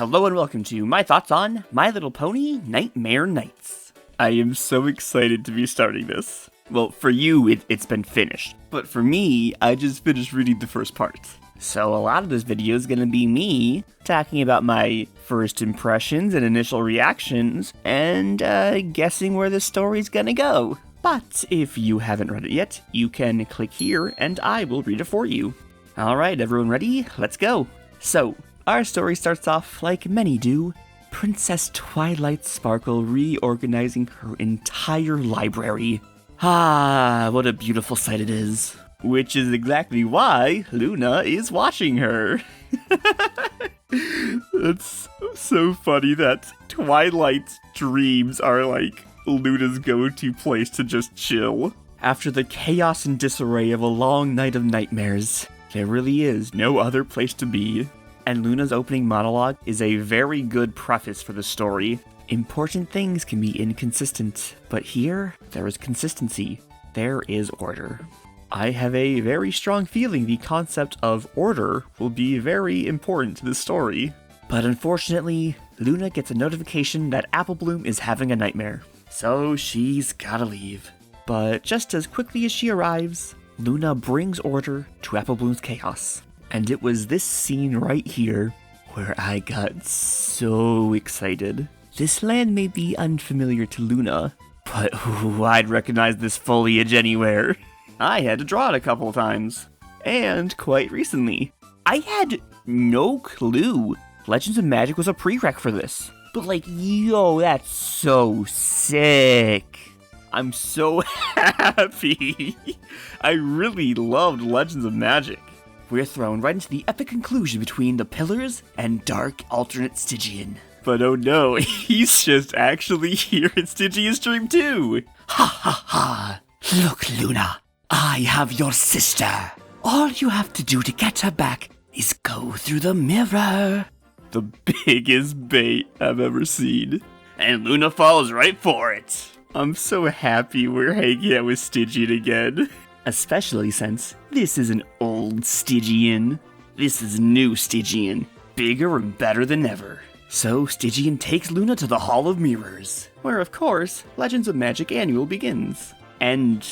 Hello and welcome to my thoughts on My Little Pony Nightmare Nights. I am so excited to be starting this. Well, for you, it's been finished. But for me, I just finished reading the first part. So a lot of this video is going to be me talking about my first impressions and initial reactions, and guessing where the story's going to go. But if you haven't read it yet, you can click here and I will read it for you. Alright, everyone ready? Let's go. So, our story starts off like many do. Princess Twilight Sparkle reorganizing her entire library. Ah, what a beautiful sight it is. Which is exactly why Luna is watching her. It's so funny that Twilight's dreams are like Luna's go-to place to just chill. After the chaos and disarray of a long night of nightmares, there really is no other place to be. And Luna's opening monologue is a very good preface for the story. Important things can be inconsistent, but here, there is consistency. There is order. I have a very strong feeling the concept of order will be very important to the story. But unfortunately, Luna gets a notification that Apple Bloom is having a nightmare. So she's gotta leave. But just as quickly as she arrives, Luna brings order to Apple Bloom's chaos. And it was this scene right here where I got so excited. This land may be unfamiliar to Luna, but I'd recognize this foliage anywhere. I had to draw it a couple times. And quite recently. I had no clue Legends of Magic was a prereq for this. But like, yo, that's so sick. I'm so happy. I really loved Legends of Magic. We're thrown right into the epic conclusion between the Pillars and Dark Alternate Stygian. But oh no, he's just actually here in Stygian's dream too! Ha ha ha! Look, Luna, I have your sister. All you have to do to get her back is go through the mirror. The biggest bait I've ever seen. And Luna falls right for it. I'm so happy we're hanging out with Stygian again. Especially since this is an old Stygian. This is new Stygian. Bigger and better than ever. So Stygian takes Luna to the Hall of Mirrors, where of course, Legends of Magic Annual begins. And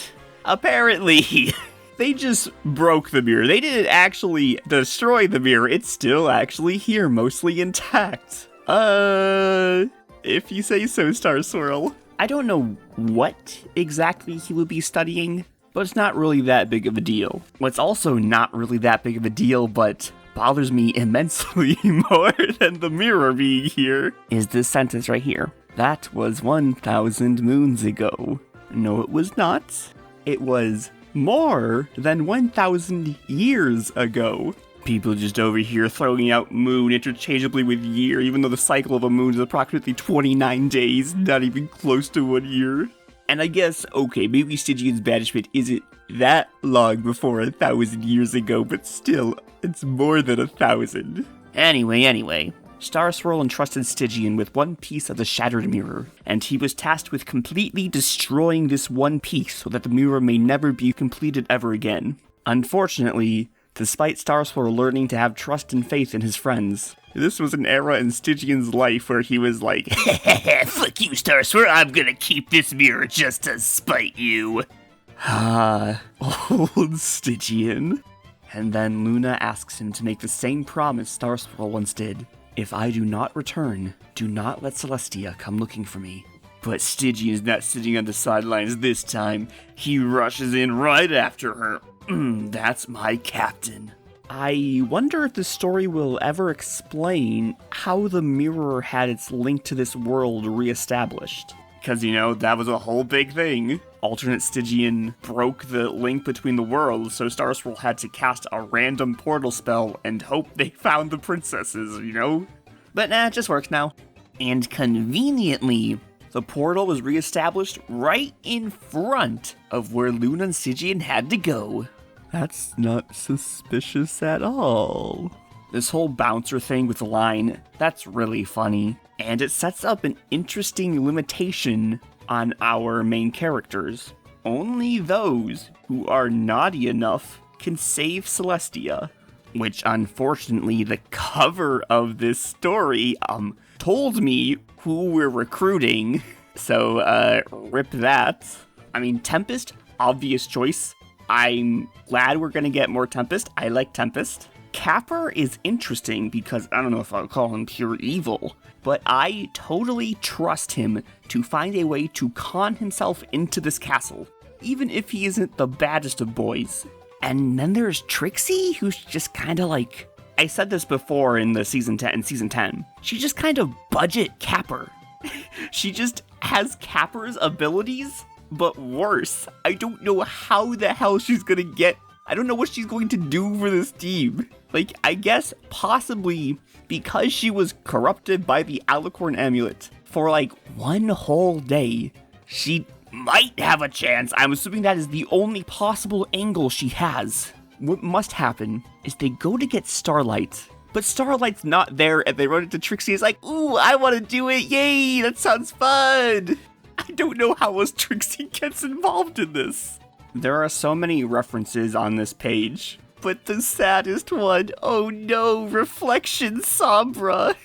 apparently, they just broke the mirror. They didn't actually destroy the mirror. It's still actually here, mostly intact. If you say so, Star Swirl. I don't know what exactly he will be studying, but it's not really that big of a deal. What's also not really that big of a deal, but bothers me immensely more than the mirror being here, is this sentence right here. That was 1,000 moons ago. No, it was not. It was more than 1,000 years ago. People just over here throwing out moon interchangeably with year, even though the cycle of a moon is approximately 29 days, not even close to 1 year. And I guess, okay, maybe Stygian's banishment isn't that long before 1,000 years ago, but still, it's more than 1,000. Anyway, Star Swirl entrusted Stygian with one piece of the Shattered Mirror, and he was tasked with completely destroying this one piece so that the mirror may never be completed ever again. Unfortunately, despite Star Swirl learning to have trust and faith in his friends, this was an era in Stygian's life where he was like, fuck you, Star Swirl, I'm gonna keep this mirror just to spite you. Ah, old Stygian. And then Luna asks him to make the same promise Star Swirl once did. If I do not return, do not let Celestia come looking for me. But Stygian's not sitting on the sidelines this time. He rushes in right after her. That's my captain. I wonder if the story will ever explain how the mirror had its link to this world reestablished. Because, you know, that was a whole big thing. Alternate Stygian broke the link between the worlds, so Star Swirl had to cast a random portal spell and hope they found the princesses, you know? But nah, it just works now. And conveniently, the portal was reestablished right in front of where Luna and Stygian had to go. That's not suspicious at all. This whole bouncer thing with the line, that's really funny. And it sets up an interesting limitation on our main characters. Only those who are naughty enough can save Celestia. which unfortunately the cover of this story told me who we're recruiting, so rip that. I mean, Tempest, obvious choice. I'm glad we're gonna get more Tempest. I like Tempest. Capper is interesting because I don't know if I'll call him pure evil, but I totally trust him to find a way to con himself into this castle, even if he isn't the baddest of boys. And then there's Trixie, who's just kind of like, I said this before in the season 10, she's just kind of budget Capper. She just has Capper's abilities, but worse. I don't know how the hell she's gonna I don't know what she's going to do for this team. Like, I guess possibly because she was corrupted by the Alicorn amulet for like one whole day, she might have a chance. I'm assuming that is the only possible angle she has. What must happen is they go to get Starlight, but Starlight's not there and they run into Trixie. It's like, ooh, I want to do it. Yay, that sounds fun. I don't know how else Trixie gets involved in this. There are so many references on this page, but the saddest one, oh no, Reflection Sombra.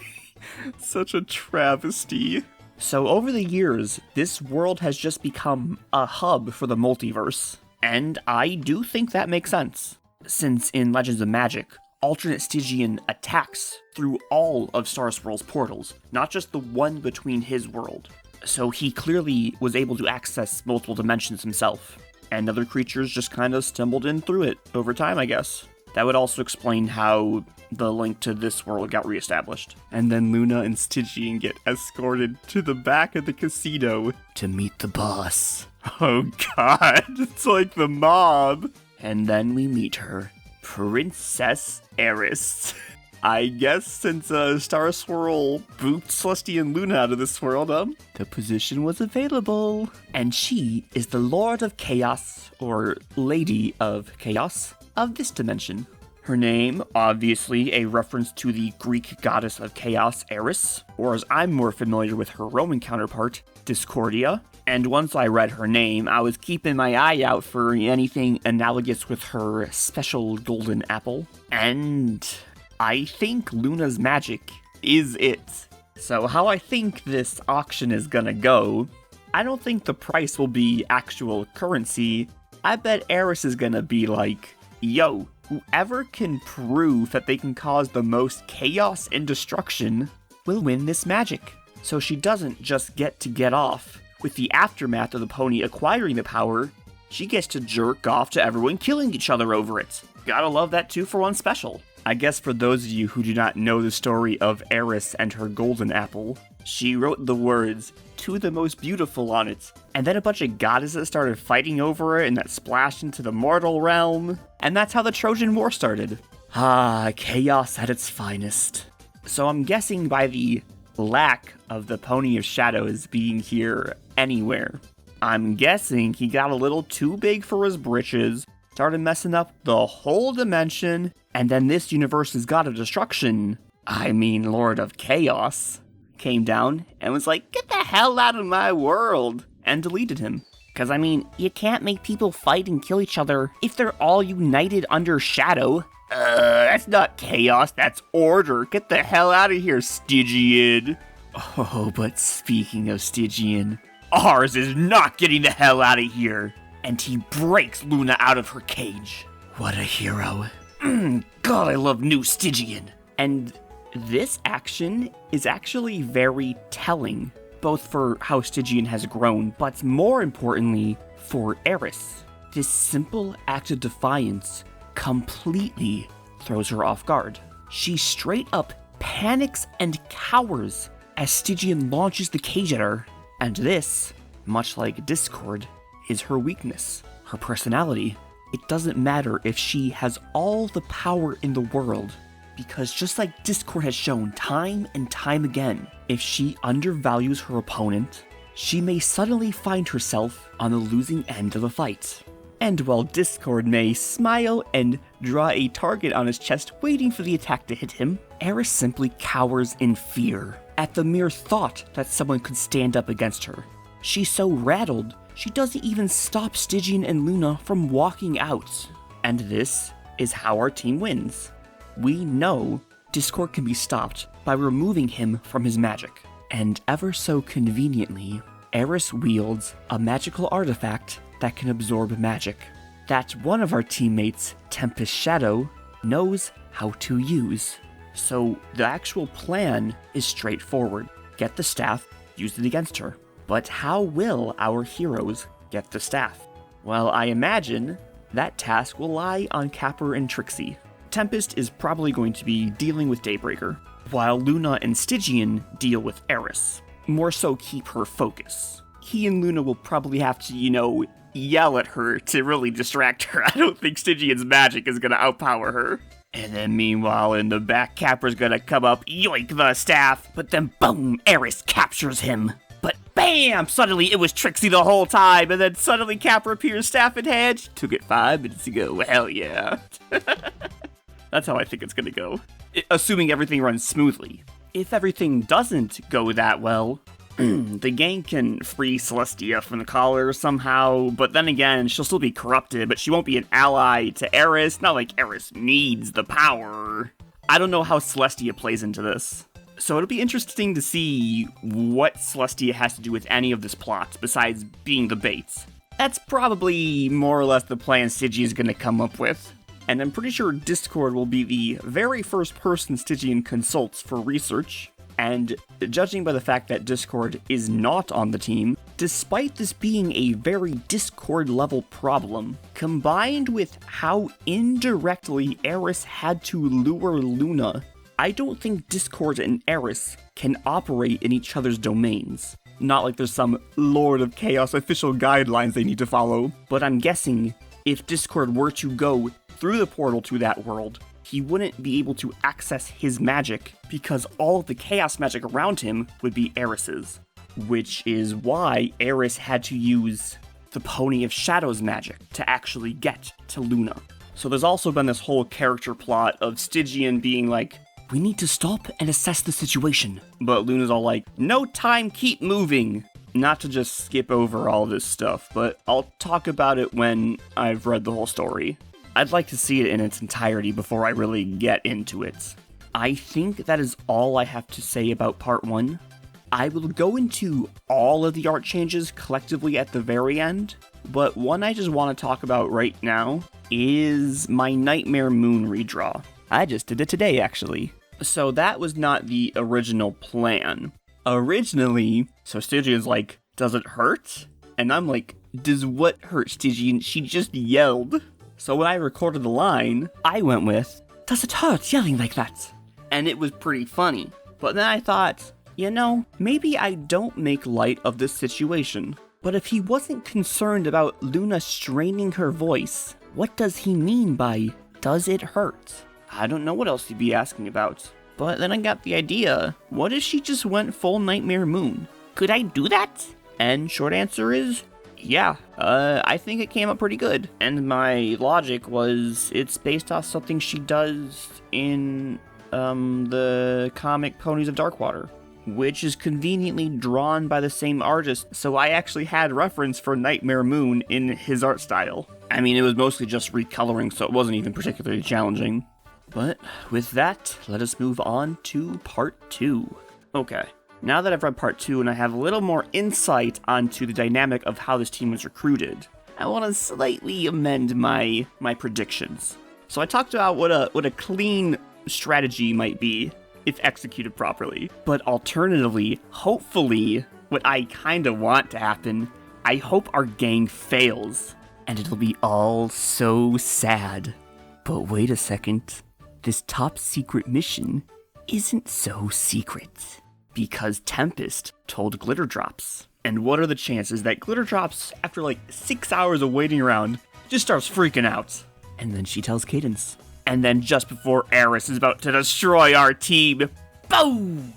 Such a travesty. So over the years, this world has just become a hub for the multiverse, and I do think that makes sense. Since in Legends of Magic, alternate Stygian attacks through all of Star Swirl's portals, not just the one between his world. So he clearly was able to access multiple dimensions himself, and other creatures just kind of stumbled in through it over time, I guess. That would also explain how the link to this world got reestablished. And then Luna and Stygian get escorted to the back of the casino to meet the boss. Oh god, it's like the mob. And then we meet her, Princess Eris. I guess since Star Swirl booped Celestia and Luna out of this world, the position was available. And she is the Lord of Chaos, or Lady of Chaos, of this dimension. Her name, obviously a reference to the Greek goddess of chaos, Eris, or as I'm more familiar with her Roman counterpart, Discordia. And once I read her name, I was keeping my eye out for anything analogous with her special golden apple. And I think Luna's magic is it. So how I think this auction is gonna go, I don't think the price will be actual currency. I bet Eris is gonna be like, yo, whoever can prove that they can cause the most chaos and destruction will win this magic. So she doesn't just get off with the aftermath of the pony acquiring the power, she gets to jerk off to everyone killing each other over it. Gotta love that 2-for-1 special. I guess for those of you who do not know the story of Eris and her golden apple, she wrote the words, "to the most beautiful" on it, and then a bunch of goddesses started fighting over it and that splashed into the mortal realm, and that's how the Trojan War started. Ah, chaos at its finest. So I'm guessing by the lack of the Pony of Shadows being here anywhere, I'm guessing he got a little too big for his britches, started messing up the whole dimension, and then this universe's god of destruction, Lord of Chaos, came down and was like, get the hell out of my world, and deleted him. Because, you can't make people fight and kill each other if they're all united under Shadow. That's not chaos, that's order. Get the hell out of here, Stygian. Oh, but speaking of Stygian, ours is not getting the hell out of here. And he breaks Luna out of her cage. What a hero. God, I love new Stygian. And this action is actually very telling, both for how Stygian has grown, but more importantly, for Eris. This simple act of defiance completely throws her off guard. She straight up panics and cowers as Stygian launches the cage at her. And this, much like Discord, is her weakness, her personality. It doesn't matter if she has all the power in the world, because just like Discord has shown time and time again, if she undervalues her opponent, she may suddenly find herself on the losing end of a fight. And while Discord may smile and draw a target on his chest waiting for the attack to hit him, Eris simply cowers in fear at the mere thought that someone could stand up against her. She's so rattled, she doesn't even stop Stygian and Luna from walking out. And this is how our team wins. we know Discord can be stopped by removing him from his magic. And ever so conveniently, Eris wields a magical artifact that can absorb magic, that one of our teammates, Tempest Shadow, knows how to use. So the actual plan is straightforward. Get the staff, use it against her. But how will our heroes get the staff? Well, I imagine that task will lie on Capper and Trixie. Tempest is probably going to be dealing with Daybreaker, while Luna and Stygian deal with Eris. More so keep her focus. He and Luna will probably have to, yell at her to really distract her. I don't think Stygian's magic is gonna outpower her. And then meanwhile, in the back, Capper's gonna come up, yoink the staff, but then boom, Eris captures him. But bam! Suddenly it was Trixie the whole time, and then suddenly Capper appears staff in hand. She took it 5 minutes ago. Hell yeah. That's how I think it's gonna go. Assuming everything runs smoothly. If everything doesn't go that well, the gang can free Celestia from the collar somehow, but then again, she'll still be corrupted, but she won't be an ally to Eris. Not like Eris needs the power. I don't know how Celestia plays into this. So it'll be interesting to see what Celestia has to do with any of this plot, besides being the bait. That's probably more or less the plan Stygian's gonna come up with. And I'm pretty sure Discord will be the very first person Stygian consults for research. And judging by the fact that Discord is not on the team, despite this being a very Discord-level problem, combined with how indirectly Eris had to lure Luna, I don't think Discord and Eris can operate in each other's domains. Not like there's some Lord of Chaos official guidelines they need to follow, but I'm guessing if Discord were to go through the portal to that world, he wouldn't be able to access his magic because all of the chaos magic around him would be Eris's. Which is why Eris had to use the Pony of Shadows magic to actually get to Luna. So there's also been this whole character plot of Stygian being like, we need to stop and assess the situation. But Luna's all like, no time, keep moving. Not to just skip over all this stuff, but I'll talk about it when I've read the whole story. I'd like to see it in its entirety before I really get into it. I think that is all I have to say about part 1. I will go into all of the art changes collectively at the very end, but one I just want to talk about right now is my Nightmare Moon redraw. I just did it today, actually. So that was not the original plan. Originally, so Stygian's like, does it hurt? And I'm like, does what hurt, Stygian? She just yelled. So when I recorded the line, I went with, does it hurt yelling like that? And it was pretty funny. But then I thought, maybe I don't make light of this situation. But if he wasn't concerned about Luna straining her voice, what does he mean by, does it hurt? I don't know what else he'd be asking about. But then I got the idea, what if she just went full Nightmare Moon? Could I do that? And short answer is, yeah, I think it came up pretty good. And my logic was, it's based off something she does in the comic Ponies of Darkwater, which is conveniently drawn by the same artist, so I actually had reference for Nightmare Moon in his art style. I mean, it was mostly just recoloring, so it wasn't even particularly challenging. But with that, let us move on to part 2. Okay. Now that I've read part 2 and I have a little more insight onto the dynamic of how this team was recruited, I want to slightly amend my predictions. So I talked about what a clean strategy might be if executed properly. But alternatively, hopefully, what I kind of want to happen, I hope our gang fails. And it'll be all so sad. But wait a second. This top secret mission isn't so secret. Because Tempest told Glitterdrops. And what are the chances that Glitterdrops, after like 6 hours of waiting around, just starts freaking out? And then she tells Cadence. And then just before Eris is about to destroy our team, boom!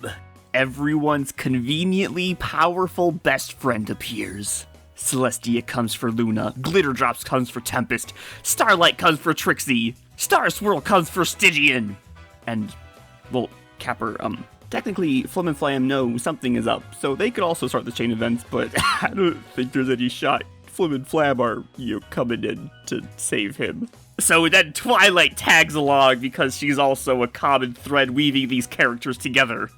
Everyone's conveniently powerful best friend appears. Celestia comes for Luna, Glitterdrops comes for Tempest, Starlight comes for Trixie, Star Swirl comes for Stygian. And, well, Capper, technically, Flim and Flam know something is up, so they could also start the chain events, but I don't think there's any shot Flim and Flam are, coming in to save him. So then Twilight tags along because she's also a common thread weaving these characters together.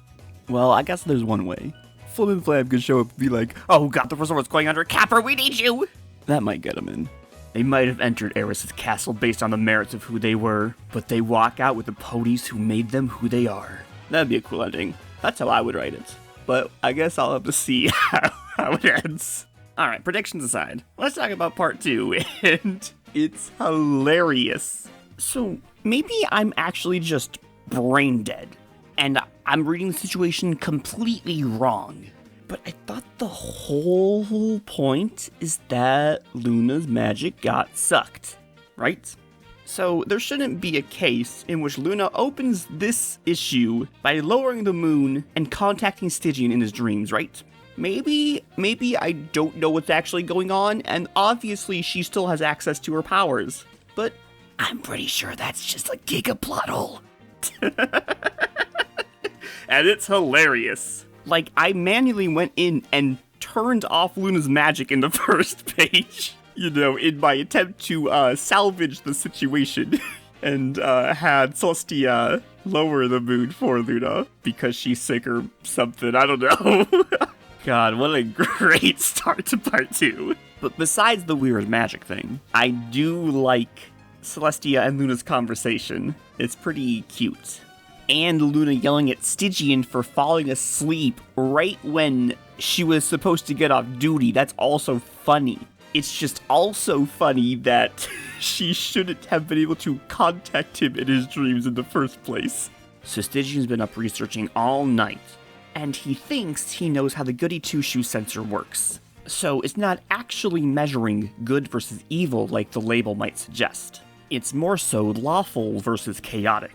Well, I guess there's one way. Flim and Flam could show up and be like, "Oh god, the resort's going under. Capper, we need you!" That might get them in. They might have entered Eris's castle based on the merits of who they were, but they walk out with the ponies who made them who they are. That'd be a cool ending. That's how I would write it. But I guess I'll have to see how it ends. Alright, predictions aside, let's talk about part 2, and it's hilarious. So, maybe I'm actually just brain dead, and I'm reading the situation completely wrong. But I thought the whole point is that Luna's magic got sucked, right? So there shouldn't be a case in which Luna opens this issue by lowering the moon and contacting Stygian in his dreams, right? Maybe I don't know what's actually going on, and obviously she still has access to her powers. But I'm pretty sure that's just a giga plot hole. And it's hilarious. Like, I manually went in and turned off Luna's magic in the first page, you know, in my attempt to salvage the situation, and had Celestia lower the moon for Luna because she's sick or something, I don't know. God, what a great start to part 2. But besides the weird magic thing, I do like Celestia and Luna's conversation. It's pretty cute. And Luna yelling at Stygian for falling asleep right when she was supposed to get off duty. That's also funny. It's just also funny that she shouldn't have been able to contact him in his dreams in the first place. So Stygian's been up researching all night, and he thinks he knows how the goody two-shoe sensor works. So it's not actually measuring good versus evil like the label might suggest. It's more so lawful versus chaotic,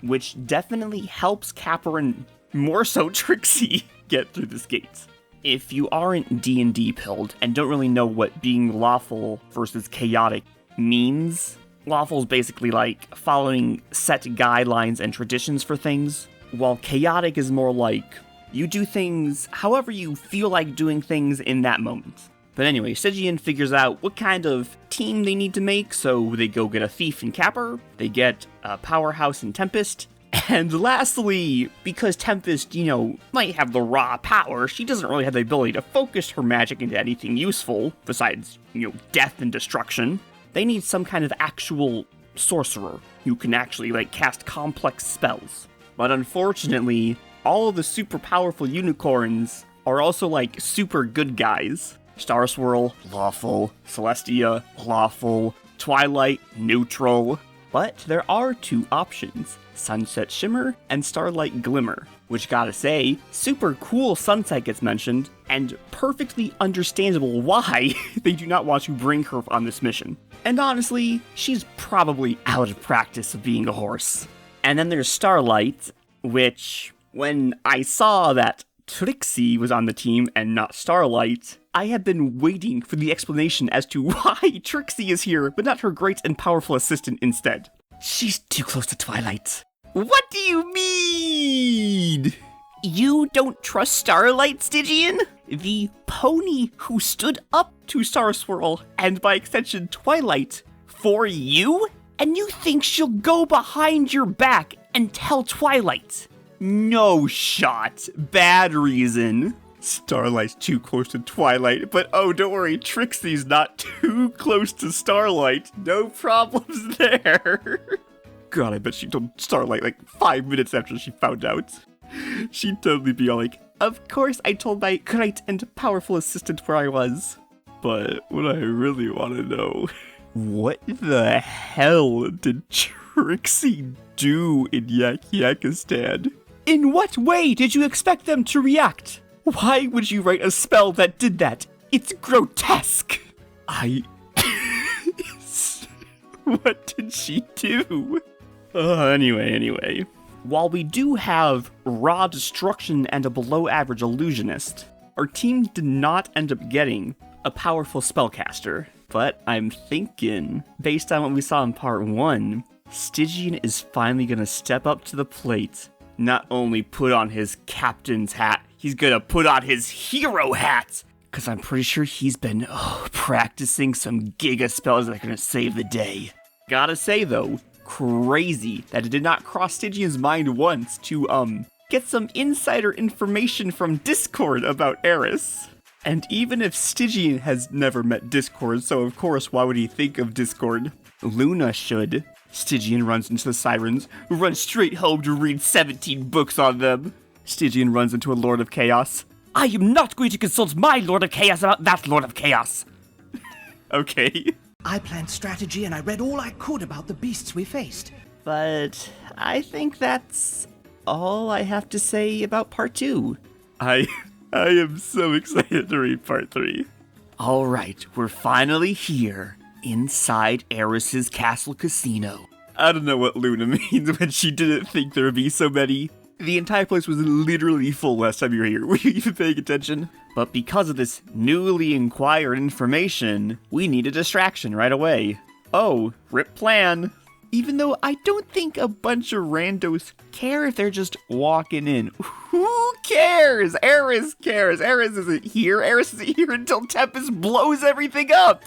which definitely helps Capper and more so Trixie get through this gate. If you aren't D&D pilled and don't really know what being lawful versus chaotic means, lawful is basically like following set guidelines and traditions for things, while chaotic is more like you do things however you feel like doing things in that moment. But anyway, Stygian figures out what kind of team they need to make, so they go get a thief in Capper, they get a powerhouse in Tempest, and lastly, because Tempest, you know, might have the raw power, she doesn't really have the ability to focus her magic into anything useful, besides, you know, death and destruction. They need some kind of actual sorcerer who can actually, like, cast complex spells. But unfortunately, all of the super powerful unicorns are also, like, super good guys. Star Swirl, lawful. Celestia, lawful. Twilight, neutral. But there are two options, Sunset Shimmer and Starlight Glimmer, which gotta say, super cool Sunset gets mentioned, and perfectly understandable why they do not want to bring her on this mission. And honestly, she's probably out of practice of being a horse. And then there's Starlight, which, when I saw that Trixie was on the team and not Starlight, I have been waiting for the explanation as to why Trixie is here, but not her great and powerful assistant instead. She's too close to Twilight. What do you mean? You don't trust Starlight, Stygian? The pony who stood up to Star Swirl, and by extension Twilight, for you? And you think she'll go behind your back and tell Twilight? No shot. Bad reason. Starlight's too close to Twilight, but oh, don't worry, Trixie's not too close to Starlight. No problems there. God, I bet she told Starlight like 5 minutes after she found out. She'd totally be all like, of course I told my great and powerful assistant where I was. But what I really want to know, what the hell did Trixie do in Yak-Yakistan? In what way did you expect them to react? Why would you write a spell that did that? It's grotesque! What did she do? Anyway. While we do have raw destruction and a below-average illusionist, our team did not end up getting a powerful spellcaster. But I'm thinking, based on what we saw in part 1, Stygian is finally gonna step up to the plate, not only put on his captain's hat, he's gonna put on his hero hat! Cause I'm pretty sure he's been practicing some giga spells that are gonna save the day. Gotta say though, crazy that it did not cross Stygian's mind once to, get some insider information from Discord about Eris. And even if Stygian has never met Discord, so of course why would he think of Discord? Luna should. Stygian runs into the Sirens, who run straight home to read 17 books on them. Stygian runs into a Lord of Chaos. I am not going to consult my Lord of Chaos about that Lord of Chaos. Okay. I planned strategy and I read all I could about the beasts we faced. But I think that's all I have to say about part 2. I am so excited to read part 3. Alright, we're finally here, inside Eris's Castle Casino. I don't know what Luna means when she didn't think there would be so many. The entire place was literally full last time you were here. Were you even paying attention? But because of this newly acquired information, we need a distraction right away. Oh, rip plan. Even though I don't think a bunch of randos care if they're just walking in. Who cares? Eris cares. Eris isn't here. Eris isn't here until Tempest blows everything up.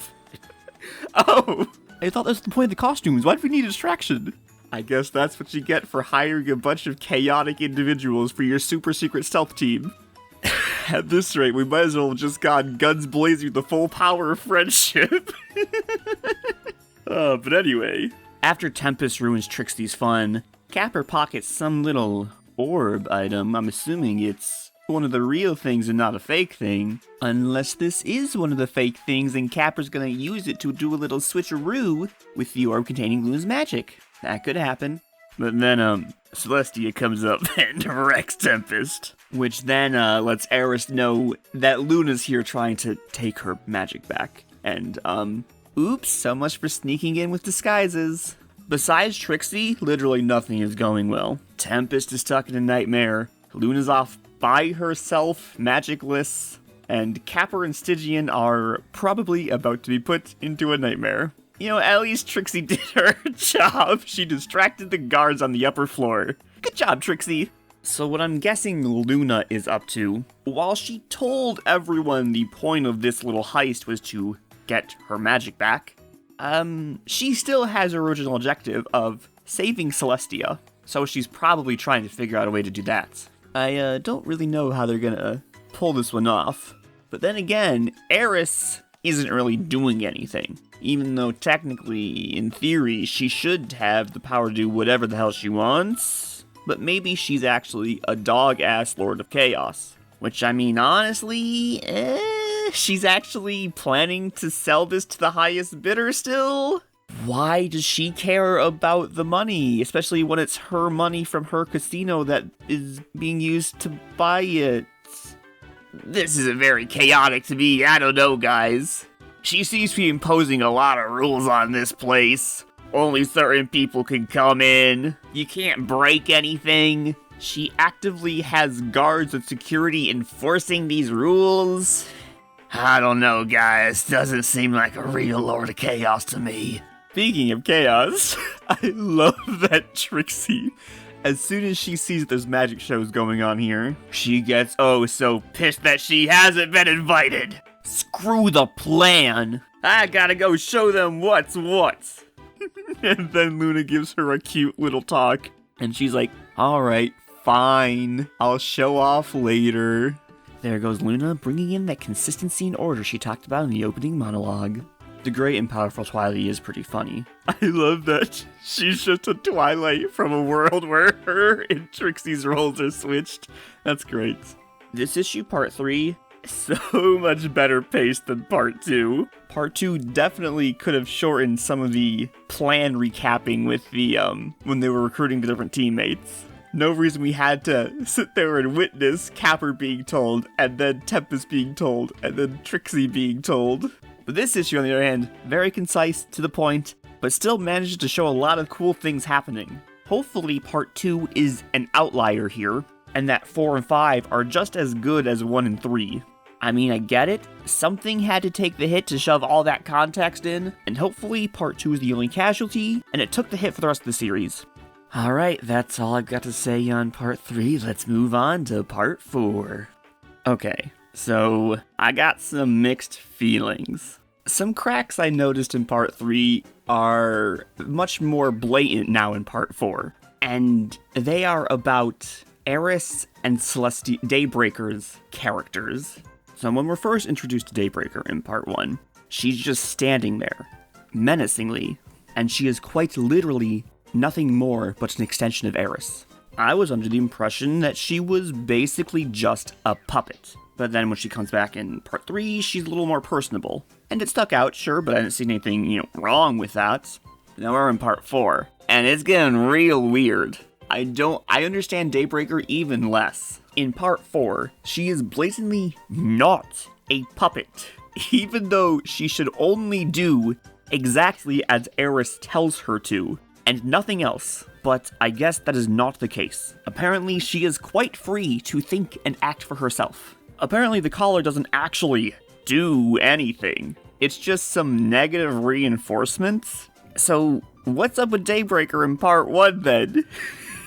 Oh, I thought that was the point of the costumes. Why do we need a distraction? I guess that's what you get for hiring a bunch of chaotic individuals for your super secret stealth team. At this rate, we might as well have just gone guns blazing with the full power of friendship. But anyway. After Tempest ruins Trixie's fun, Capper pockets some little orb item. I'm assuming it's one of the real things and not a fake thing. Unless this is one of the fake things and Capper's gonna use it to do a little switcheroo with the orb containing Luna's magic. That could happen. But then, Celestia comes up and wrecks Tempest. Which then, lets Eris know that Luna's here trying to take her magic back. And, oops, so much for sneaking in with disguises. Besides Trixie, literally nothing is going well. Tempest is stuck in a nightmare. Luna's off by herself, magicless. And Capper and Stygian are probably about to be put into a nightmare. You know, at least Trixie did her job. She distracted the guards on the upper floor. Good job, Trixie. So what I'm guessing Luna is up to, while she told everyone the point of this little heist was to get her magic back, she still has her original objective of saving Celestia. So she's probably trying to figure out a way to do that. I don't really know how they're gonna pull this one off. But then again, Eris isn't really doing anything. Even though technically, in theory, she should have the power to do whatever the hell she wants. But maybe she's actually a dog-ass Lord of Chaos. Which, I mean, honestly, she's actually planning to sell this to the highest bidder still? Why does she care about the money? Especially when it's her money from her casino that is being used to buy it. This is very chaotic to me. I don't know, guys. She seems to be imposing a lot of rules on this place. Only certain people can come in. You can't break anything. She actively has guards and security enforcing these rules. I don't know, guys. Doesn't seem like a real Lord of Chaos to me. Speaking of chaos, I love that Trixie, as soon as she sees that there's magic shows going on here, she gets oh so pissed that she hasn't been invited. Screw the plan. I gotta go show them what's what. And then Luna gives her a cute little talk. And she's like, alright, fine. I'll show off later. There goes Luna, bringing in that consistency and order she talked about in the opening monologue. The great and powerful Twilight is pretty funny. I love that she's just a Twilight from a world where her and Trixie's roles are switched. That's great. This issue, part 3, so much better paced than part 2. Part 2 definitely could have shortened some of the plan recapping with the, when they were recruiting the different teammates. No reason we had to sit there and witness Capper being told, and then Tempest being told, and then Trixie being told. But this issue, on the other hand, very concise, to the point, but still manages to show a lot of cool things happening. Hopefully part 2 is an outlier here, and that 4 and 5 are just as good as 1 and 3. I mean, I get it. Something had to take the hit to shove all that context in, and hopefully part 2 is the only casualty, and it took the hit for the rest of the series. Alright, that's all I've got to say on part 3. Let's move on to part 4. Okay, so I got some mixed feelings. Some cracks I noticed in part 3 are much more blatant now in part 4, and they are about Eris and Daybreaker's characters. So when we're first introduced to Daybreaker in part 1, she's just standing there, menacingly, and she is quite literally nothing more but an extension of Eris. I was under the impression that she was basically just a puppet. But then when she comes back in part 3, she's a little more personable. And it stuck out, sure, but I didn't see anything, wrong with that. Now we're in part 4, and it's getting real weird. I understand Daybreaker even less. In part 4, she is blatantly not a puppet, even though she should only do exactly as Eris tells her to, and nothing else. But I guess that is not the case. Apparently, she is quite free to think and act for herself. Apparently, the collar doesn't actually do anything. It's just some negative reinforcements. So, what's up with Daybreaker in part 1 then?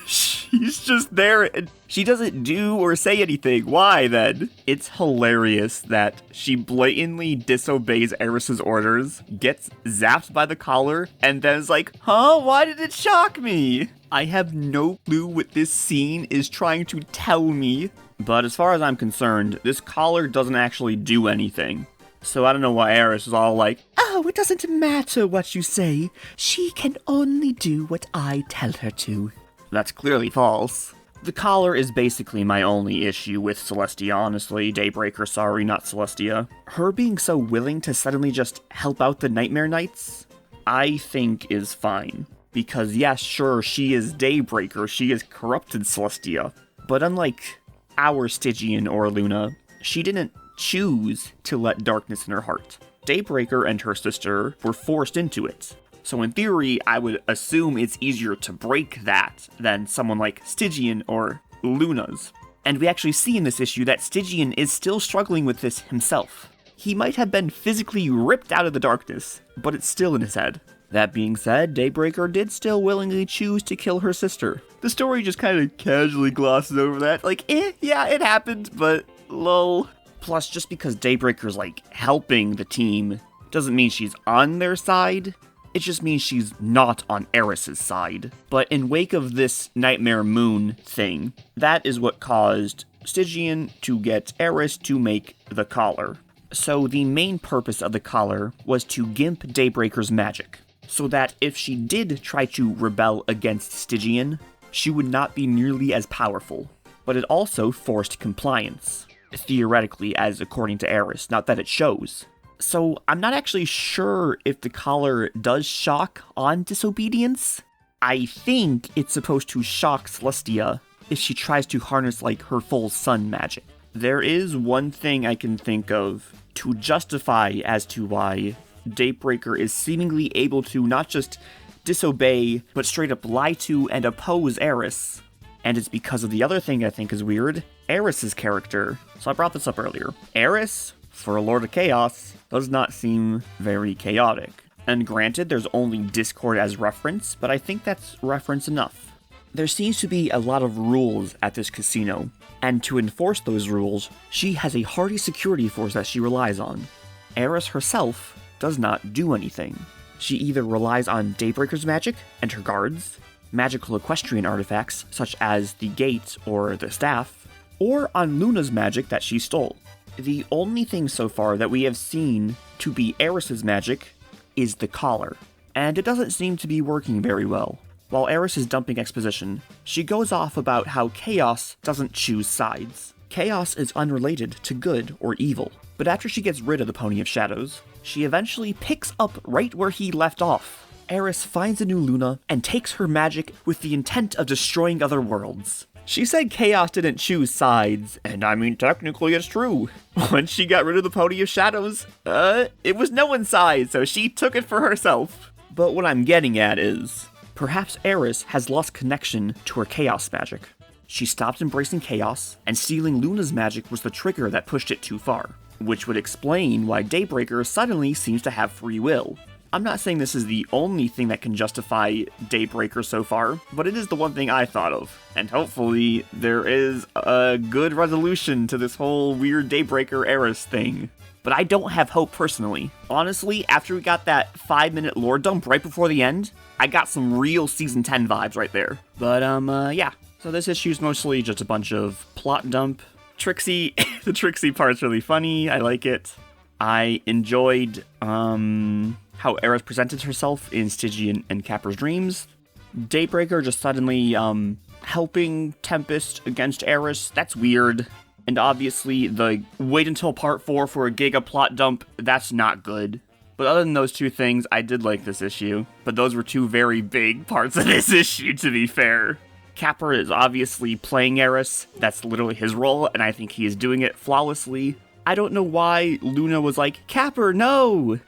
She's just there and she doesn't do or say anything. Why then? It's hilarious that she blatantly disobeys Eris's orders, gets zapped by the collar, and then is like, huh? Why did it shock me? I have no clue what this scene is trying to tell me. But as far as I'm concerned, this collar doesn't actually do anything. So I don't know why Eris is all like, oh, it doesn't matter what you say. She can only do what I tell her to. That's clearly false. The collar is basically my only issue with Celestia, honestly. Daybreaker, sorry, not Celestia. Her being so willing to suddenly just help out the Nightmare Knights, I think is fine. Because yes, sure, she is Daybreaker, she is corrupted Celestia. But unlike our Stygian or Luna, she didn't choose to let darkness in her heart. Daybreaker and her sister were forced into it. So in theory, I would assume it's easier to break that than someone like Stygian or Luna's. And we actually see in this issue that Stygian is still struggling with this himself. He might have been physically ripped out of the darkness, but it's still in his head. That being said, Daybreaker did still willingly choose to kill her sister. The story just kind of casually glosses over that, like, yeah, it happened, but lol. Plus, just because Daybreaker's, helping the team, doesn't mean she's on their side. It just means she's not on Eris's side. But in wake of this Nightmare Moon thing, that is what caused Stygian to get Eris to make the collar. So the main purpose of the collar was to gimp Daybreaker's magic, so that if she did try to rebel against Stygian, she would not be nearly as powerful. But it also forced compliance, theoretically, as according to Eris, not that it shows. So I'm not actually sure if the collar does shock on disobedience. I think it's supposed to shock Celestia if she tries to harness her full sun magic. There is one thing I can think of to justify as to why Daybreaker is seemingly able to not just disobey, but straight up lie to and oppose Eris. And it's because of the other thing I think is weird, Eris's character. So I brought this up earlier. Eris, for a Lord of Chaos, does not seem very chaotic. And granted, there's only Discord as reference, but I think that's reference enough. There seems to be a lot of rules at this casino, and to enforce those rules, she has a hearty security force that she relies on. Eris herself does not do anything. She either relies on Daybreaker's magic and her guards, magical equestrian artifacts such as the gate or the staff, or on Luna's magic that she stole. The only thing so far that we have seen to be Eris's magic is the collar, and it doesn't seem to be working very well. While Eris is dumping exposition, she goes off about how Chaos doesn't choose sides. Chaos is unrelated to good or evil, but after she gets rid of the Pony of Shadows, she eventually picks up right where he left off. Eris finds a new Luna and takes her magic with the intent of destroying other worlds. She said Chaos didn't choose sides, and I mean, technically it's true. Once she got rid of the Pony of Shadows, it was no one's side, so she took it for herself. But what I'm getting at is, perhaps Eris has lost connection to her Chaos magic. She stopped embracing Chaos, and stealing Luna's magic was the trigger that pushed it too far, which would explain why Daybreaker suddenly seems to have free will. I'm not saying this is the only thing that can justify Daybreaker so far, but it is the one thing I thought of. And hopefully there is a good resolution to this whole weird Daybreaker eris thing. But I don't have hope personally. Honestly, after we got that 5-minute lore dump right before the end, I got some real Season 10 vibes right there. But, yeah. So this issue's mostly just a bunch of plot dump. Trixie, the Trixie part's really funny, I like it. I enjoyed, how Eris presented herself in Stygian and Capra's dreams. Daybreaker just suddenly, helping Tempest against Eris, that's weird. And obviously, the wait until part 4 for a Giga plot dump, that's not good. But other than those two things, I did like this issue. But those were two very big parts of this issue, to be fair. Capra is obviously playing Eris, that's literally his role, and I think he is doing it flawlessly. I don't know why Luna was like, Capra, no!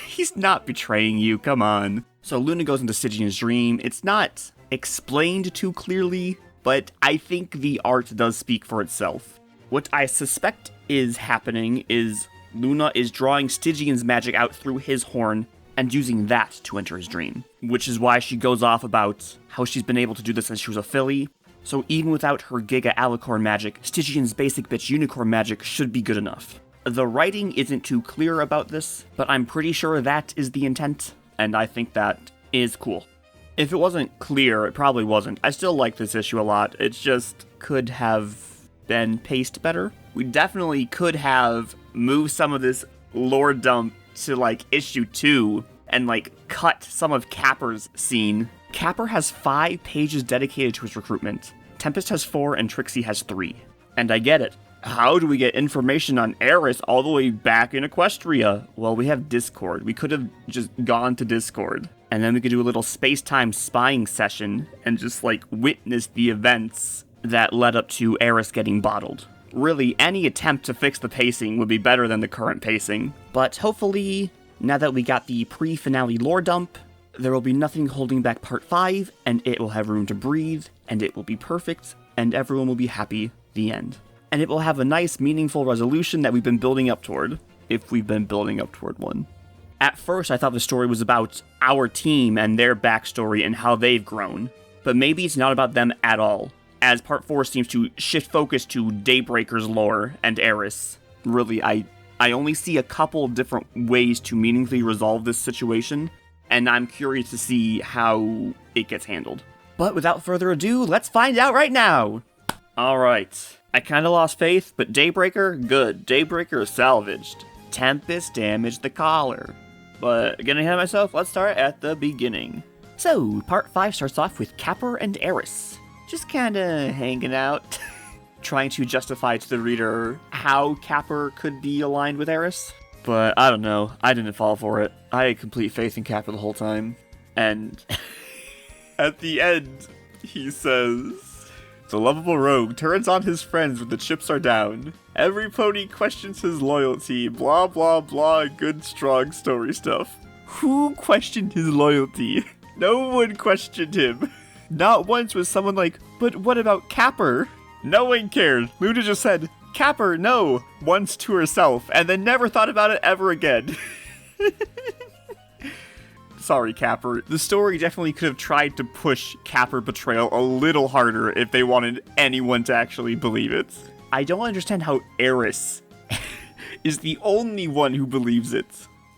He's not betraying you, come on. So Luna goes into Stygian's dream. It's not explained too clearly, but I think the art does speak for itself. What I suspect is happening is Luna is drawing Stygian's magic out through his horn and using that to enter his dream, which is why she goes off about how she's been able to do this since she was a filly. So even without her Giga Alicorn magic, Stygian's basic bitch unicorn magic should be good enough. The writing isn't too clear about this, but I'm pretty sure that is the intent, and I think that is cool. If it wasn't clear, it probably wasn't. I still like this issue a lot. It just could have been paced better. We definitely could have moved some of this lore dump to like issue 2 and like cut some of Capra's scene. Capra has 5 pages dedicated to his recruitment. Tempest has 4 and Trixie has 3. And I get it. How do we get information on Eris all the way back in Equestria? Well, we have Discord. We could have just gone to Discord. And then we could do a little space-time spying session and just like witness the events that led up to Eris getting bottled. Really, any attempt to fix the pacing would be better than the current pacing. But hopefully, now that we got the pre-finale lore dump, there will be nothing holding back part 5, and it will have room to breathe, and it will be perfect, and everyone will be happy. The end. And it will have a nice, meaningful resolution that we've been building up toward, if we've been building up toward one. At first, I thought the story was about our team and their backstory and how they've grown, but maybe it's not about them at all, as part 4 seems to shift focus to Daybreaker's lore and Eris. Really, I only see a couple different ways to meaningfully resolve this situation, and I'm curious to see how it gets handled. But without further ado, let's find out right now! Alright, I kinda lost faith, but Daybreaker, good. Daybreaker is salvaged. Tempest damaged the collar. But getting ahead of myself, let's start at the beginning. So, part 5 starts off with Capra and Eris. Just kinda hanging out. Trying to justify to the reader how Capra could be aligned with Eris. But I don't know, I didn't fall for it. I had complete faith in Capra the whole time. And at the end, he says, the lovable rogue turns on his friends when the chips are down. Every pony questions his loyalty, blah blah blah, good strong story stuff. Who questioned his loyalty? No one questioned him. Not once was someone like, but what about Capra? No one cared. Luna just said, Capra, no, once to herself, and then never thought about it ever again. Sorry, Capra. The story definitely could have tried to push Capra betrayal a little harder if they wanted anyone to actually believe it. I don't understand how Eris is the only one who believes it.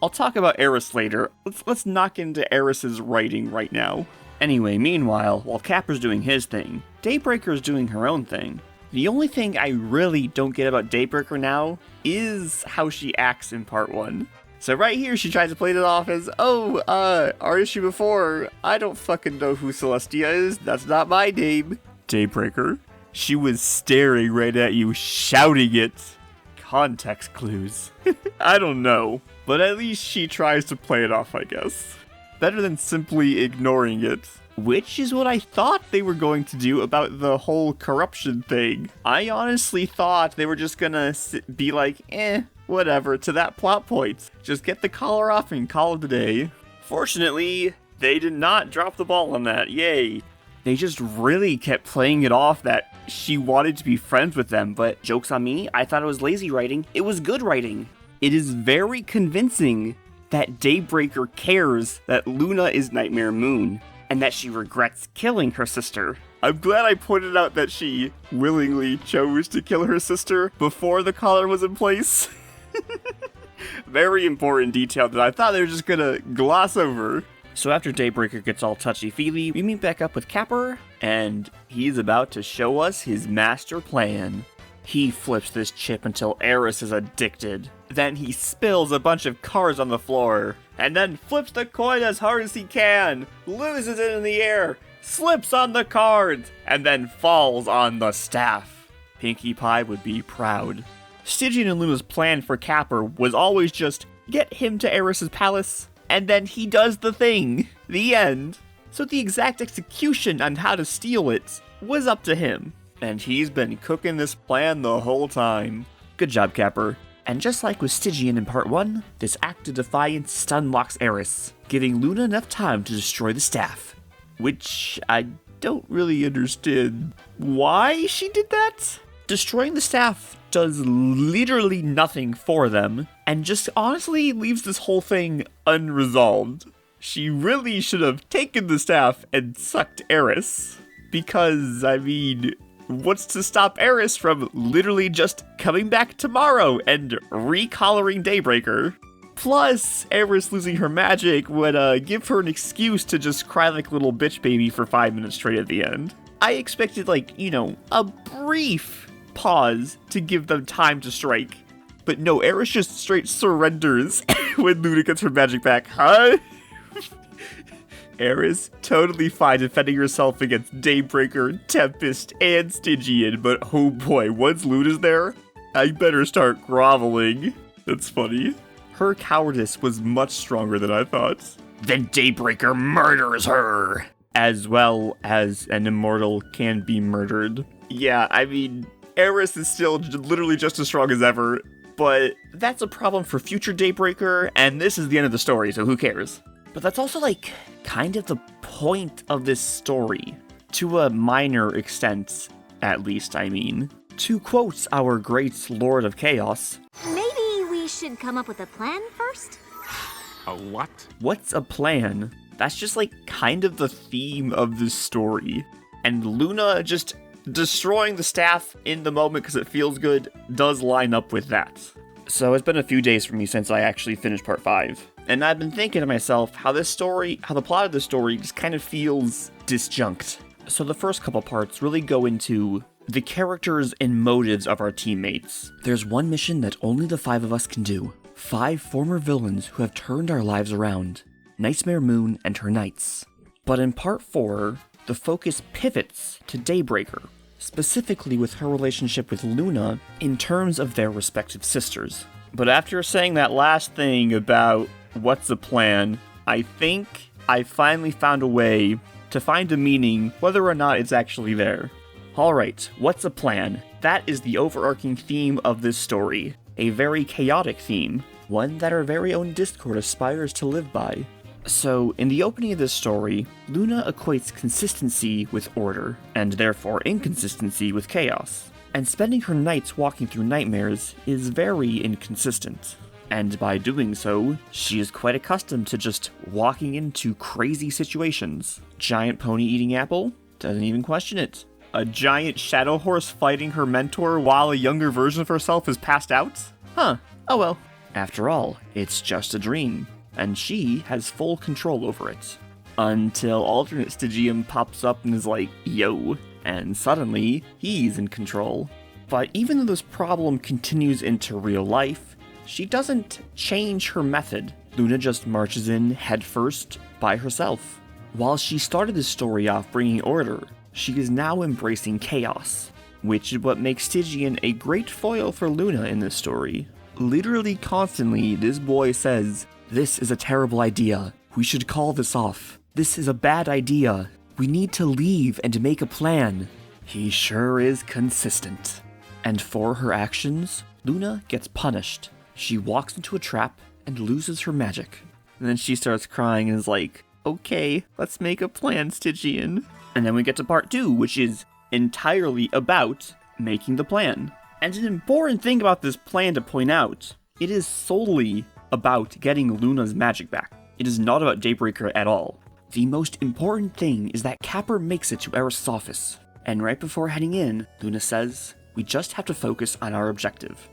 I'll talk about Eris later. Let's knock into Eris's writing right now. Anyway, meanwhile, while Capra's doing his thing, Daybreaker's doing her own thing. The only thing I really don't get about Daybreaker now is how she acts in part 1. So right here, she tries to play it off as, our issue before, I don't fucking know who Celestia is, that's not my name. Daybreaker, she was staring right at you, shouting it. Context clues. I don't know, but at least she tries to play it off, I guess. Better than simply ignoring it. Which is what I thought they were going to do about the whole corruption thing. I honestly thought they were just gonna be like, whatever, to that plot point. Just get the collar off and call it a day. Fortunately, they did not drop the ball on that, yay. They just really kept playing it off that she wanted to be friends with them, but joke's on me, I thought it was lazy writing. It was good writing. It is very convincing that Daybreaker cares that Luna is Nightmare Moon, and that she regrets killing her sister. I'm glad I pointed out that she willingly chose to kill her sister before the collar was in place. Very important detail that I thought they were just gonna gloss over. So after Daybreaker gets all touchy-feely, we meet back up with Capper, and he's about to show us his master plan. He flips this chip until Eris is addicted. Then he spills a bunch of cards on the floor, and then flips the coin as hard as he can, loses it in the air, slips on the cards, and then falls on the staff. Pinkie Pie would be proud. Stygian and Luna's plan for Capper was always just get him to Eris's palace, and then he does the thing. The end. So the exact execution on how to steal it was up to him. And he's been cooking this plan the whole time. Good job, Capper. And just like with Stygian in part 1, this act of defiance stun locks Eris, giving Luna enough time to destroy the staff. Which I don't really understand why she did that. Destroying the staff does literally nothing for them, and just honestly leaves this whole thing unresolved. She really should have taken the staff and sucked Eris. Because, I mean, what's to stop Eris from literally just coming back tomorrow and recollaring Daybreaker? Plus, Eris losing her magic would give her an excuse to just cry like a little bitch baby for 5 minutes straight at the end. I expected, a brief pause to give them time to strike. But no, Eris just straight surrenders when Luna gets her magic back, huh? Eris, totally fine defending herself against Daybreaker, Tempest, and Stygian, but oh boy, once Luna's there, I better start groveling. That's funny. Her cowardice was much stronger than I thought. Then Daybreaker murders her! As well as an immortal can be murdered. Yeah, I mean, Eris is still literally just as strong as ever, but that's a problem for future Daybreaker, and this is the end of the story, so who cares? But that's also, kind of the point of this story. To a minor extent, at least, I mean. To quote our great Lord of Chaos, maybe we should come up with a plan first? A what? What's a plan? That's just, kind of the theme of this story. And Luna just destroying the staff in the moment because it feels good does line up with that. So it's been a few days for me since I actually finished part 5. And I've been thinking to myself how the plot of the story just kind of feels disjunct. So the first couple parts really go into the characters and motives of our teammates. There's one mission that only the 5 of us can do. 5 former villains who have turned our lives around. Nightmare Moon and her knights. But in part 4, the focus pivots to Daybreaker, specifically with her relationship with Luna in terms of their respective sisters. But after saying that last thing about what's the plan, I think I finally found a way to find a meaning whether or not it's actually there. Alright, what's a plan? That is the overarching theme of this story. A very chaotic theme, one that our very own Discord aspires to live by. So, in the opening of this story, Luna equates consistency with order, and therefore inconsistency with chaos. And spending her nights walking through nightmares is very inconsistent. And by doing so, she is quite accustomed to just walking into crazy situations. Giant pony eating apple? Doesn't even question it. A giant shadow horse fighting her mentor while a younger version of herself is passed out? Huh, oh well. After all, it's just a dream, and she has full control over it. Until alternate Stygian pops up and is like, yo, and suddenly, he's in control. But even though this problem continues into real life, she doesn't change her method. Luna just marches in headfirst by herself. While she started this story off bringing order, she is now embracing chaos, which is what makes Stygian a great foil for Luna in this story. Literally constantly, this boy says, "This is a terrible idea. We should call this off. This is a bad idea. We need to leave and make a plan." He sure is consistent. And for her actions, Luna gets punished. She walks into a trap and loses her magic. And then she starts crying and is like, okay, let's make a plan, Stygian. And then we get to part 2, which is entirely about making the plan. And an important thing about this plan to point out, it is solely about getting Luna's magic back. It is not about Daybreaker at all. The most important thing is that Capper makes it to Eris' office, and right before heading in, Luna says, "We just have to focus on our objective."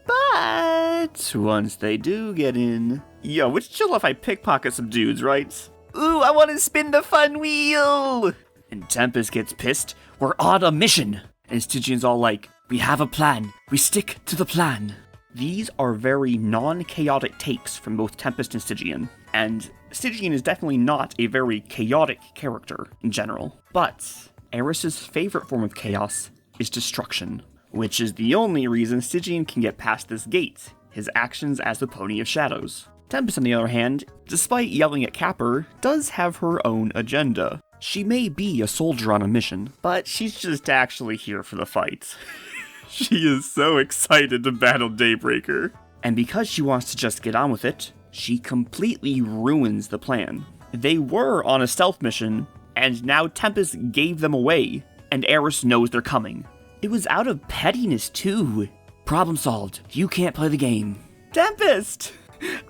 But once they do get in, yo, it's chill if I pickpocket some dudes, right? Ooh, I want to spin the fun wheel! And Tempest gets pissed. We're on a mission! And Stygian's all like, "We have a plan. We stick to the plan." These are very non-chaotic takes from both Tempest and Stygian, and Stygian is definitely not a very chaotic character in general. But Eris' favorite form of chaos is destruction, which is the only reason Stygian can get past this gate, his actions as the Pony of Shadows. Tempest, on the other hand, despite yelling at Capper, does have her own agenda. She may be a soldier on a mission, but she's just actually here for the fight. She is so excited to battle Daybreaker. And because she wants to just get on with it, she completely ruins the plan. They were on a stealth mission, and now Tempest gave them away, and Eris knows they're coming. It was out of pettiness too. Problem solved. You can't play the game. Tempest!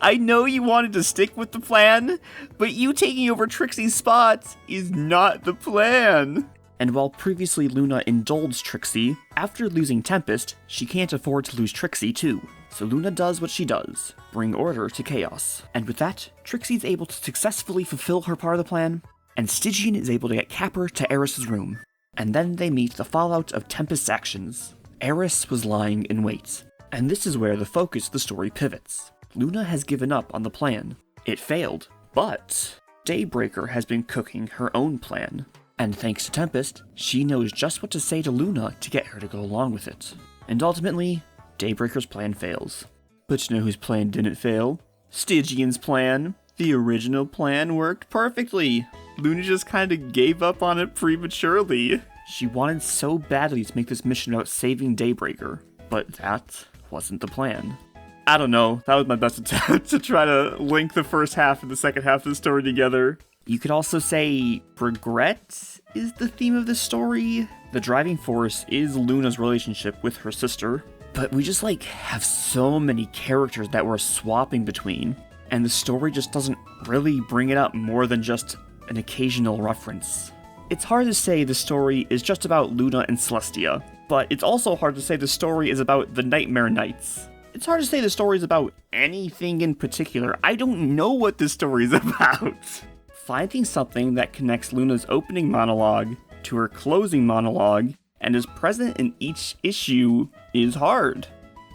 I know you wanted to stick with the plan, but you taking over Trixie's spot is not the plan. And while previously Luna indulged Trixie, after losing Tempest, she can't afford to lose Trixie too. So Luna does what she does, bring order to chaos. And with that, Trixie's able to successfully fulfill her part of the plan, and Stygian is able to get Capper to Eris' room. And then they meet the fallout of Tempest's actions. Eris was lying in wait, and this is where the focus of the story pivots. Luna has given up on the plan. It failed, but Daybreaker has been cooking her own plan. And thanks to Tempest, she knows just what to say to Luna to get her to go along with it. And ultimately, Daybreaker's plan fails. But you know whose plan didn't fail? Stygian's plan. The original plan worked perfectly. Luna just kinda gave up on it prematurely. She wanted so badly to make this mission about saving Daybreaker, but that wasn't the plan. I don't know, that was my best attempt to try to link the first half and the second half of the story together. You could also say regret is the theme of the story. The driving force is Luna's relationship with her sister, but we just have so many characters that we're swapping between, and the story just doesn't really bring it up more than just an occasional reference. It's hard to say the story is just about Luna and Celestia, but it's also hard to say the story is about the Nightmare Knights. It's hard to say the story is about anything in particular. I don't know what this story is about. Finding something that connects Luna's opening monologue to her closing monologue and is present in each issue is hard.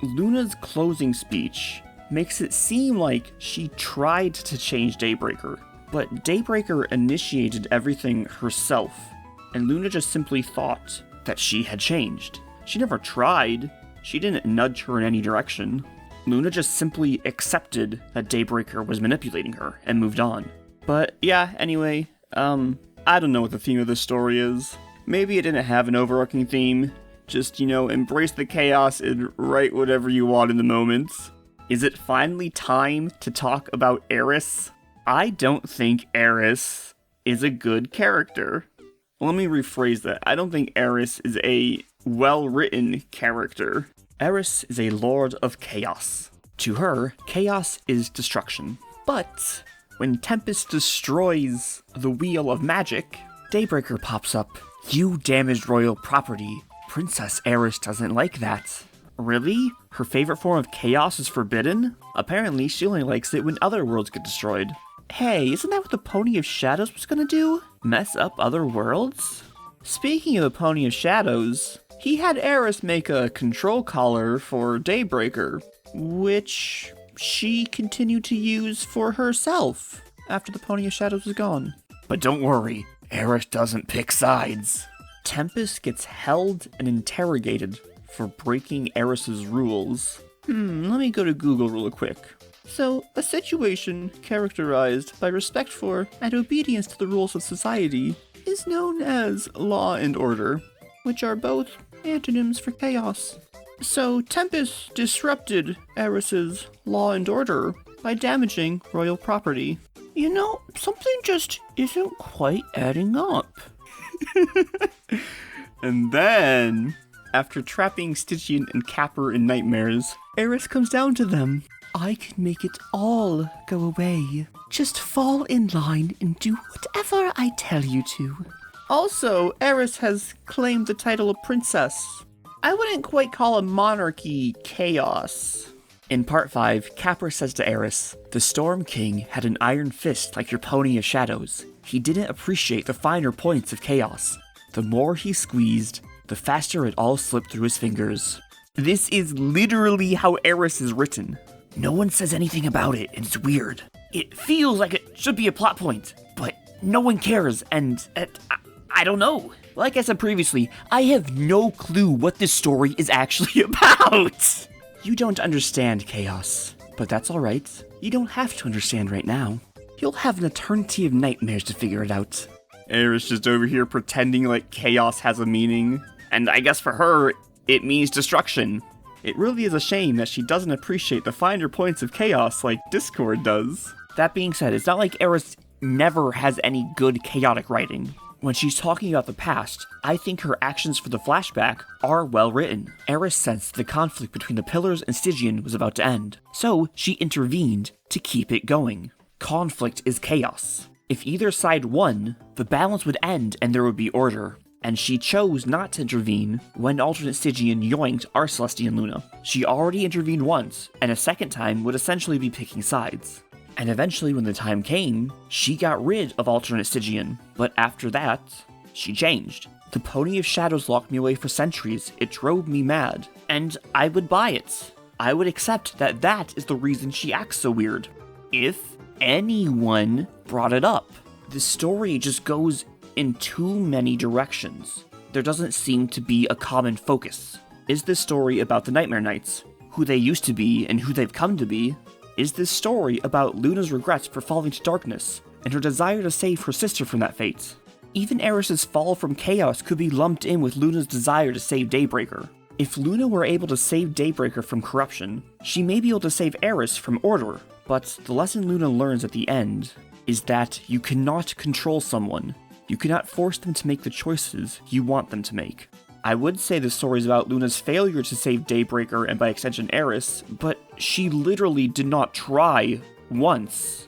Luna's closing speech makes it seem like she tried to change Daybreaker, but Daybreaker initiated everything herself, and Luna just simply thought that she had changed. She never tried. She didn't nudge her in any direction. Luna just simply accepted that Daybreaker was manipulating her and moved on. But yeah, anyway, I don't know what the theme of this story is. Maybe it didn't have an overarching theme. Just, embrace the chaos and write whatever you want in the moment. Is it finally time to talk about Eris? I don't think Eris is a good character. Let me rephrase that. I don't think Eris is a well-written character. Eris is a lord of chaos. To her, chaos is destruction. But when Tempest destroys the Wheel of Magic, Daybreaker pops up. You damaged royal property. Princess Eris doesn't like that. Really? Her favorite form of chaos is forbidden? Apparently, she only likes it when other worlds get destroyed. Hey, isn't that what the Pony of Shadows was gonna do? Mess up other worlds? Speaking of the Pony of Shadows, he had Eris make a control collar for Daybreaker, which she continued to use for herself after the Pony of Shadows was gone. But don't worry, Eris doesn't pick sides. Tempest gets held and interrogated for breaking Eris's rules. Let me go to Google real quick. So, a situation characterized by respect for and obedience to the rules of society is known as law and order, which are both antonyms for chaos. So, Tempest disrupted Eris's law and order by damaging royal property. Something just isn't quite adding up. And then, after trapping Stygian and Capper in nightmares, Eris comes down to them. I can make it all go away. Just fall in line and do whatever I tell you to. Also, Eris has claimed the title of princess. I wouldn't quite call a monarchy chaos. In part 5, Capra says to Eris, "The Storm King had an iron fist like your pony of shadows. He didn't appreciate the finer points of chaos. The more he squeezed, the faster it all slipped through his fingers." This is literally how Eris is written. No one says anything about it, and it's weird. It feels like it should be a plot point, but no one cares, and I don't know. Like I said previously, I have no clue what this story is actually about. You don't understand chaos, but that's alright. You don't have to understand right now. You'll have an eternity of nightmares to figure it out. Eris just over here pretending like chaos has a meaning, and I guess for her, it means destruction. It really is a shame that she doesn't appreciate the finer points of chaos like Discord does. That being said, it's not like Eris never has any good chaotic writing. When she's talking about the past, I think her actions for the flashback are well written. Eris sensed the conflict between the Pillars and Stygian was about to end, so she intervened to keep it going. Conflict is chaos. If either side won, the balance would end and there would be order. And she chose not to intervene when alternate Stygian yoinked our Celestian Luna. She already intervened once, and a second time would essentially be picking sides. And eventually, when the time came, she got rid of alternate Stygian, but after that, she changed. The Pony of Shadows locked me away for centuries. It drove me mad, and I would buy it. I would accept that that is the reason she acts so weird. If anyone brought it up. The story just goes in too many directions. There doesn't seem to be a common focus. Is this story about the Nightmare Knights, who they used to be and who they've come to be? Is this story about Luna's regrets for falling to darkness, and her desire to save her sister from that fate? Even Eris's fall from chaos could be lumped in with Luna's desire to save Daybreaker. If Luna were able to save Daybreaker from corruption, she may be able to save Eris from order. But the lesson Luna learns at the end is that you cannot control someone. You cannot force them to make the choices you want them to make. I would say the story is about Luna's failure to save Daybreaker and by extension Eris, but she literally did not try once.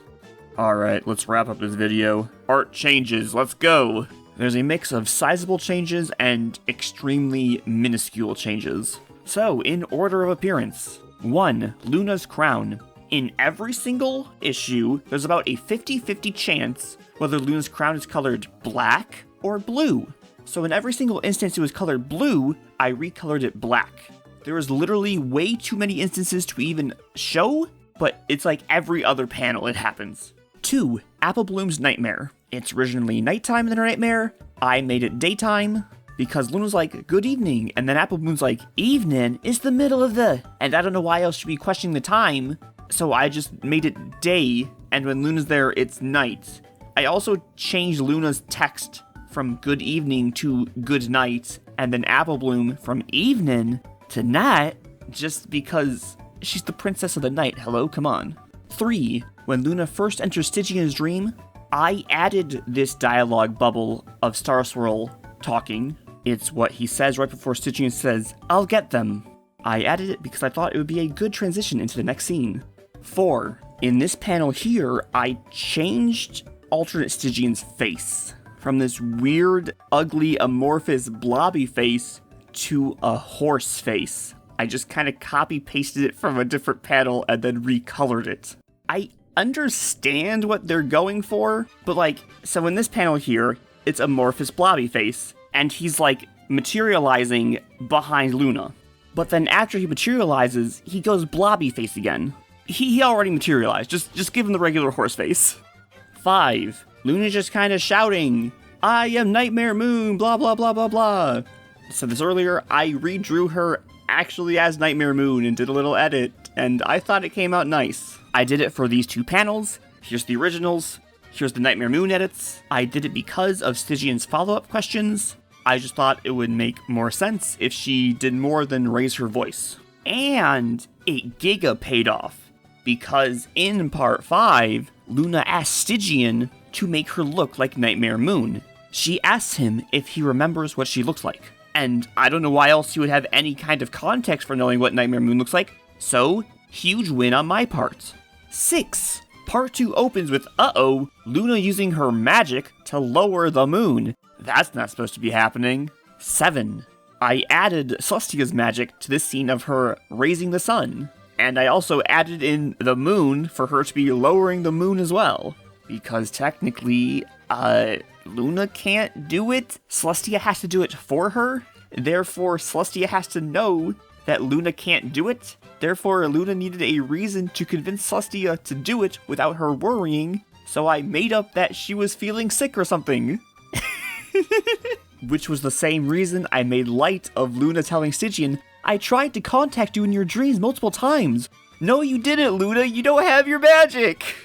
Alright, let's wrap up this video. Art changes, let's go! There's a mix of sizable changes and extremely minuscule changes. So, in order of appearance. 1. Luna's crown. In every single issue, there's about a 50-50 chance whether Luna's crown is colored black or blue. So in every single instance it was colored blue, I recolored it black. There is literally way too many instances to even show, but it's like every other panel it happens. 2. Apple Bloom's nightmare. It's originally nighttime in her nightmare. I made it daytime because Luna's like, good evening, and then Apple Bloom's like, evening is the middle of the... And I don't know why else she'd be questioning the time, so I just made it day, and when Luna's there, it's night. I also changed Luna's text from good evening to good night, and then Apple Bloom from evening to night, just because she's the princess of the night. Hello, come on. 3. When Luna first enters Stygian's dream, I added this dialogue bubble of Star Swirl talking. It's what he says right before Stygian says, "I'll get them." I added it because I thought it would be a good transition into the next scene. 4. In this panel here, I changed alternate Stygian's face from this weird, ugly, amorphous, blobby face to a horse face. I just kind of copy-pasted it from a different panel and then recolored it. I understand what they're going for, but like, so in this panel here, it's amorphous, blobby face, and he's like materializing behind Luna. But then after he materializes, he goes blobby face again. He already materialized, just give him the regular horse face. 5. Luna's just kind of shouting, "I am Nightmare Moon, blah blah blah blah blah." Said this earlier, I redrew her actually as Nightmare Moon and did a little edit, and I thought it came out nice. I did it for these two panels. Here's the originals. Here's the Nightmare Moon edits. I did it because of Stygian's follow-up questions. I just thought it would make more sense if she did more than raise her voice. And it giga paid off, because in part 5, Luna asked Stygian to make her look like Nightmare Moon. She asks him if he remembers what she looks like. And I don't know why else he would have any kind of context for knowing what Nightmare Moon looks like, so Huge win on my part. 6. Part 2 opens with, uh-oh, Luna using her magic to lower the moon. That's not supposed to be happening. 7. I added Celestia's magic to this scene of her raising the sun. And I also added in the moon for her to be lowering the moon as well. Because technically, Luna can't do it. Celestia has to do it for her. Therefore, Celestia has to know that Luna can't do it. Therefore, Luna needed a reason to convince Celestia to do it without her worrying. So I made up that she was feeling sick or something. Which was the same reason I made light of Luna telling Stygian, I tried to contact you in your dreams multiple times. No, you didn't, Luna. You don't have your magic.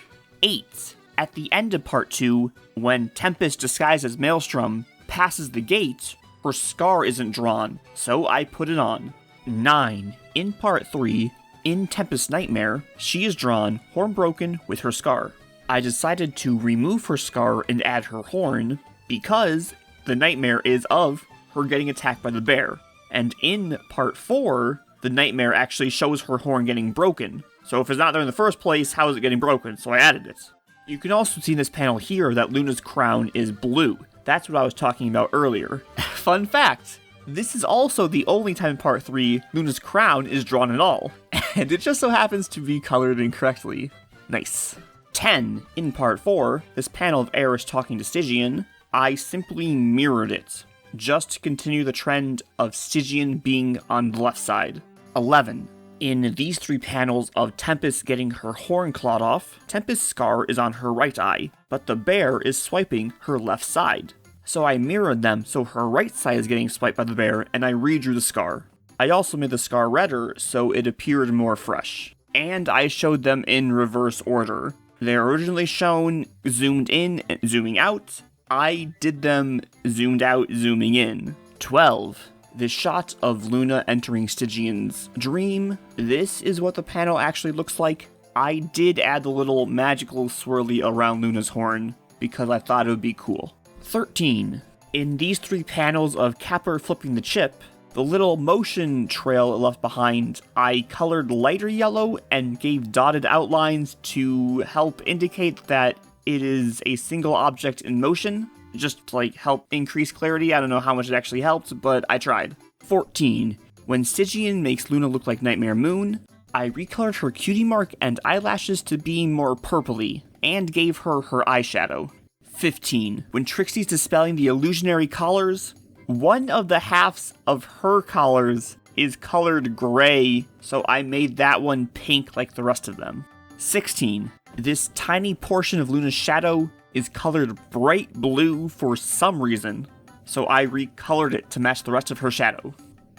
8. At the end of part 2, when Tempest disguised as Maelstrom passes the gate, her scar isn't drawn, so I put it on. 9. In part 3, in Tempest's nightmare, she is drawn horn-broken with her scar. I decided to remove her scar and add her horn because the nightmare is of her getting attacked by the bear. And in part 4, the nightmare actually shows her horn getting broken. So if it's not there in the first place, how is it getting broken? So I added it. You can also see in this panel here that Luna's crown is blue. That's what I was talking about earlier. Fun fact, this is also the only time in part 3 Luna's crown is drawn at all. And it just so happens to be colored incorrectly. Nice. 10. In part 4, this panel of Eris talking to Stygian, I simply mirrored it, just to continue the trend of Stygian being on the left side. 11. In these 3 panels of Tempest getting her horn clawed off, Tempest's scar is on her right eye, but the bear is swiping her left side. So I mirrored them so her right side is getting swiped by the bear, and I redrew the scar. I also made the scar redder so it appeared more fresh. And I showed them in reverse order. They're originally shown zoomed in and zooming out. I did them zoomed out, zooming in. 12. This shot of Luna entering Stygian's dream. This is what the panel actually looks like. I did add the little magical swirly around Luna's horn because I thought it would be cool. 13. In these 3 panels of Capper flipping the chip, the little motion trail it left behind, I colored lighter yellow and gave dotted outlines to help indicate that it is a single object in motion, just to help increase clarity. I don't know how much it actually helped, but I tried. 14. When Stygian makes Luna look like Nightmare Moon, I recolored her cutie mark and eyelashes to be more purpley, and gave her her eyeshadow. 15. When Trixie's dispelling the illusionary collars, one of the halves of her collars is colored gray, so I made that one pink like the rest of them. 16. This tiny portion of Luna's shadow is colored bright blue for some reason, so I recolored it to match the rest of her shadow.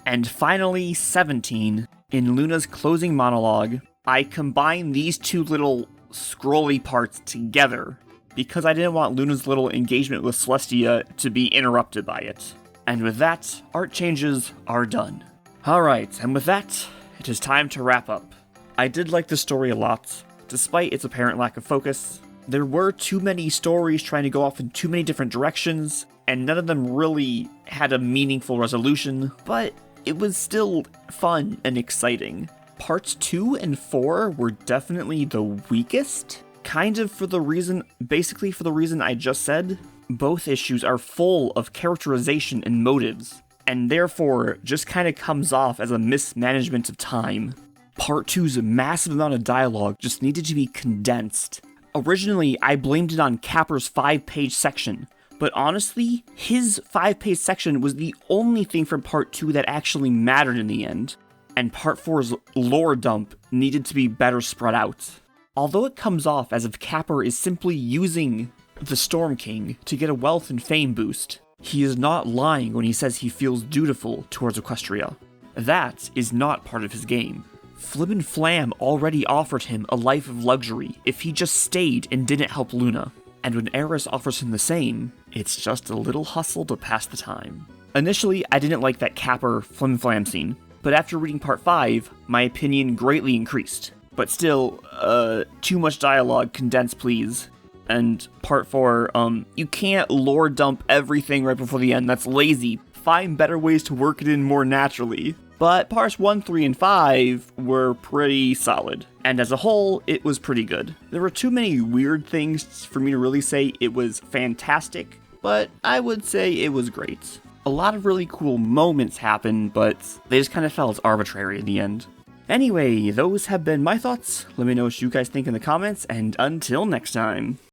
And finally, 17. In Luna's closing monologue, I combined these 2 little scrolly parts together because I didn't want Luna's little engagement with Celestia to be interrupted by it. And with that, art changes are done. Alright, and with that, it is time to wrap up. I did like the story a lot, despite its apparent lack of focus. There were too many stories trying to go off in too many different directions, and none of them really had a meaningful resolution, but it was still fun and exciting. Parts 2 and 4 were definitely the weakest, basically for the reason I just said. Both issues are full of characterization and motives, and therefore just kind of comes off as a mismanagement of time. Part 2's massive amount of dialogue just needed to be condensed. Originally, I blamed it on Capper's 5-page section, but honestly, his 5-page section was the only thing from Part 2 that actually mattered in the end, and Part 4's lore dump needed to be better spread out. Although it comes off as if Capper is simply using the Storm King to get a wealth and fame boost, he is not lying when he says he feels dutiful towards Equestria. That is not part of his game. Flim and Flam already offered him a life of luxury if he just stayed and didn't help Luna. And when Eris offers him the same, it's just a little hustle to pass the time. Initially, I didn't like that Capper Flim and Flam scene, but after reading Part 5, my opinion greatly increased. But still, too much dialogue, condense please. And Part 4, you can't lore dump everything right before the end, that's lazy. Find better ways to work it in more naturally. but parts 1, 3, and 5 were pretty solid, and as a whole, it was pretty good. There were too many weird things for me to really say it was fantastic, but I would say it was great. A lot of really cool moments happened, but they just kind of felt arbitrary in the end. Anyway, those have been my thoughts. Let me know what you guys think in the comments, and until next time.